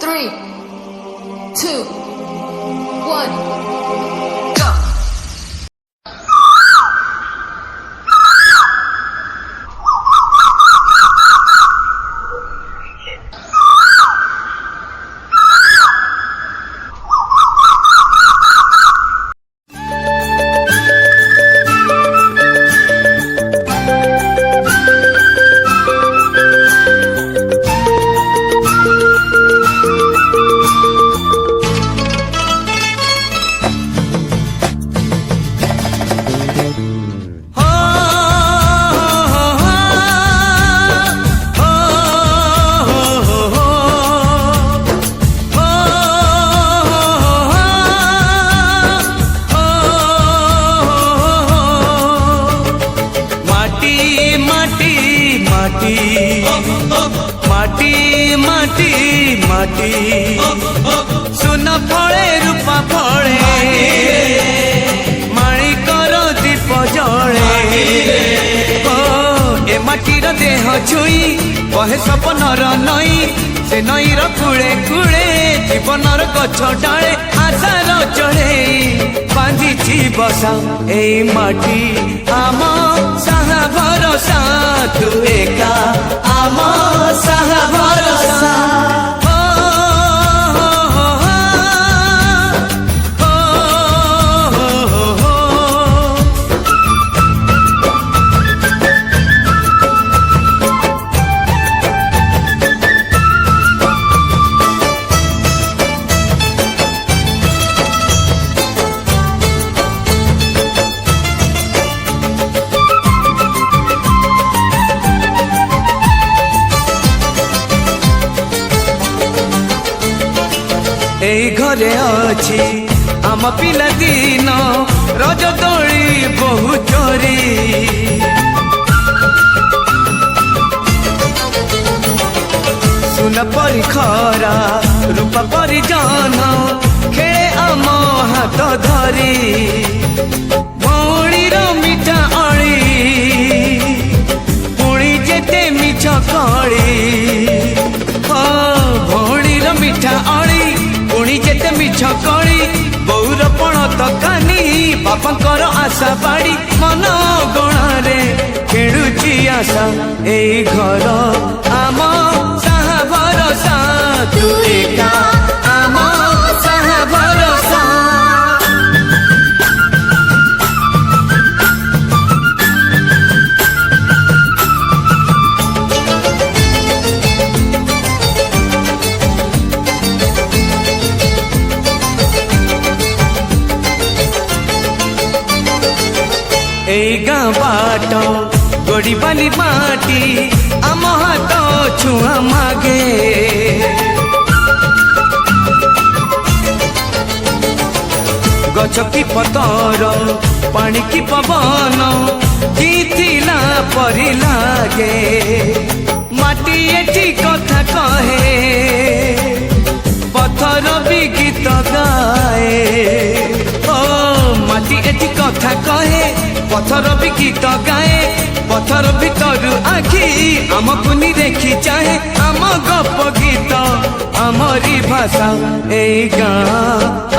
3, 2, 1, go! माटी माटी माटी सुना फले रूपा फले माणिकर दीप जले ए माटीर देह छुई कहे सपनर नई से नईर कूले कूले जीवनर गछ डाले आशार चढ़े बांधिछि बसा ए माटी आम साहा भरोसा तू एका आम साहा भरोसा এই ঘরে অছি আম পিলা দিন রজ দোଳି বহু চোরি সুনা পরি খরা রূপা পরি জন খেলে আম হাত ধরি ভৌণীর মিঠা অଳି পুଣି যেতে মিছ কଳି ভৌণীর মিঠা অଳି পুଣି যেতে মিছ কଳି বৌর পণ তকানি বাপাঙ্কর আশা বাড়ি মন গଣାରେ ଖେଳୁଛି ଆଶା এই ঘর আম সাহা ভরসা তু একা আম সাহা ভরসা এই গাঁ বাট গড়ি বালি মাটি আম হাত ছুঁয়া মাগে গছ কি পতর পানি কি পবন জিথিলা পরি লাগে মাটি এটি কথা কহে পথর বি গীত গায়ে ও মাটি এটি কথা কহে পথর বি গীত গায়ে পথর ভিতরু আখি আমকু নিরেখি চাহে আম গপ গীত আমরি ভাষা এই গাঁ